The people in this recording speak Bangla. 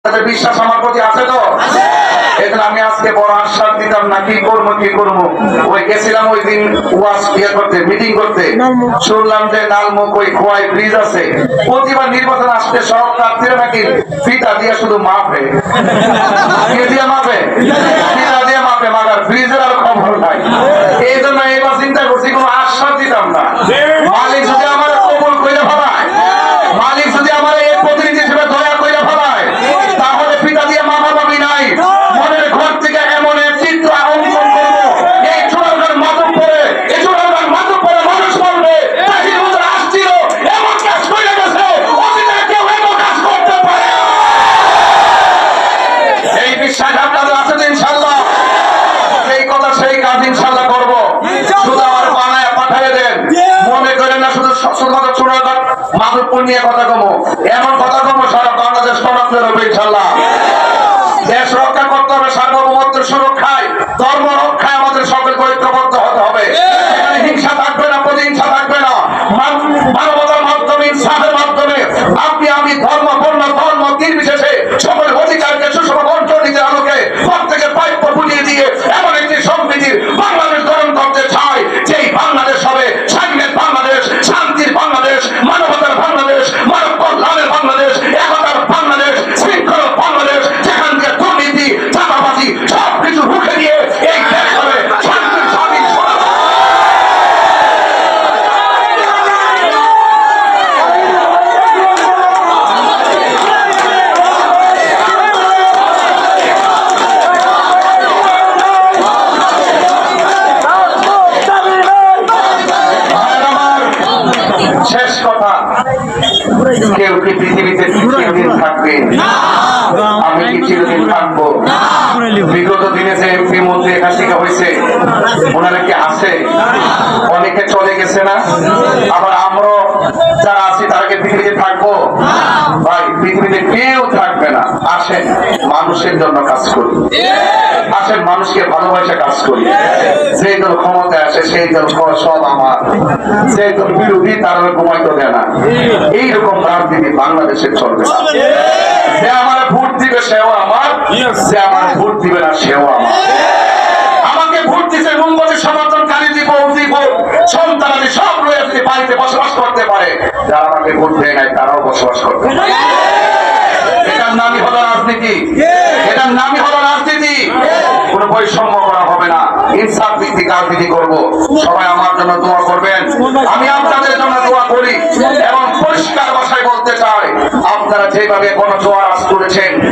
বিশ্বাস আমার প্রতি আছে তো? এজন্য আমি আজকে বড় আশ্বাস দিতাম না কি করবো। ওই গেছিলাম ওই দিন ওয়াজ করতে, মিটিং করতে, শুনলাম যে নালমুখ ওই খোয়াই ব্রিজ আছে, প্রতিবার নির্বাচন আসতে সব প্রার্থীরা নাকি ফিতা দিয়ে শুধু মাপে, কে দিয়ে মাপে? ফিতা দিয়ে মাপে, মাগার ব্রিজের আর খবর নাই। এই জন্য এবার চিন্তা করছি কোনো আশ্বাস দিতাম না। মালিক যদি আমার কবুল করে ফেলায়, মালিক যদি আমার এই প্রতিনিধি হিসেবে দয়া করে ফেলায়, তাহলে পিতা দিয়ে মাথা পাবি নাই। মনের ঘর থেকে এমন এক চিত্র অঙ্কন করবো, এই চূড়ার মাধব পরে, এই চূড়ার মাধব পরে মানুষ বলবে তাহির হুজুর আসছিল, এমন কাজ করে গেছে, অতীতে কেউ এমন কাজ করতে পারে। এই বিশ্বাস আপনাদের আছে তো? ইনশাআল্লাহ সেই কথা সেই কাজ ইনশাআল্লাহ করবো। শুধু আমার বানায় পাঠিয়ে দেন, মনে করেন না শুধু শুধুমাত্র চূড়ার মাধবপুর নিয়ে কথা কমো, এমন কথা কমো সারা বাংলাদেশ সমাপ্তের হবে ইনশাআল্লাহ। দেশ রক্ষা করতে হবে, সার্বভৌমত্বের সুরক্ষায়, ধর্ম রক্ষায় আমাদের সকল ঐক্যবদ্ধ হতে হবে। এখানে হিংসা থাকবে না, প্রতিহিংসা থাকবে না। মানবতার মাধ্যমে, ইনসাফের মাধ্যমে আপনি আমি ধর্ম বর্ণ ধর্ম নির্বিশেষে সকল অধিকারকে সুষম বন্টন নীতির আলোকে প্রত্যেকের প্রাপ্য বুঝিয়ে দিয়ে এমন একটি সমৃদ্ধির বাংলাদেশ গঠন করতে চাই, যেই বাংলাদেশ হবে স্বাধীনের বাংলাদেশ, শান্তির বাংলাদেশ, মানবতার বাংলাদেশ, মানব কল্যাণের বাংলাদেশ, একতার বাংলাদেশ, শৃঙ্খলার বাংলাদেশ, যেখান থেকে দুর্নীতি চাঁদাবাজি সবকিছু রুখে দিয়ে এই দেশ হবে শান্তির স্বাধীন। শেষ কথা, কেউ কি পৃথিবীতে চিরদিন থাকবে? আমি কি চিরদিন থাকবো? বিগত দিনে যে এমপি মন্ত্রী এখান থেকে হয়েছে, ওনারা কি আছে? অনেকে চলে গেছে না? আবার আমরা যারা আছি তারা কি পৃথিবীতে থাকবো? ভাই, পৃথিবীতে কেউ থাকবে না। আসেন মানুষের জন্য কাজ করি, আসেন মানুষকে ভালোবাসা কাজ করি। সেই দল ক্ষমতায় আসে সেই দল সব আমার, সেই দল বিরোধী তারা ঘুমাইতে দেয় না। এইরকম রাজনীতি বাংলাদেশে চলবে না। যে আমার ভোট দিবে সেও আমার, যে আমার ভোট দিবে না সেও আমার। আমাকে ভোট দিতে মঙ্গলের সমর্থনকারী দিব সন্তানাদি সব রয়ে যদি বাড়িতে বসবাস করতে পারে, যারা আমাকে ভোট দেয় নাই তারাও বসবাস করতে পারে। এটার নামই হলো রাজনীতি, এটার নামই হলো রাজনীতি। কোনো বৈষম্য করা হবে না, ইনসাফ ভিত্তিক রাজনীতি করবো। সবাই আমার জন্য দোয়া করবেন, আমি আপনাদের জন্য দোয়া করি এবং পরিষ্কার ভাষায় বলতে চাই, আপনারা যেভাবে গণজোয়ার তুলেছেন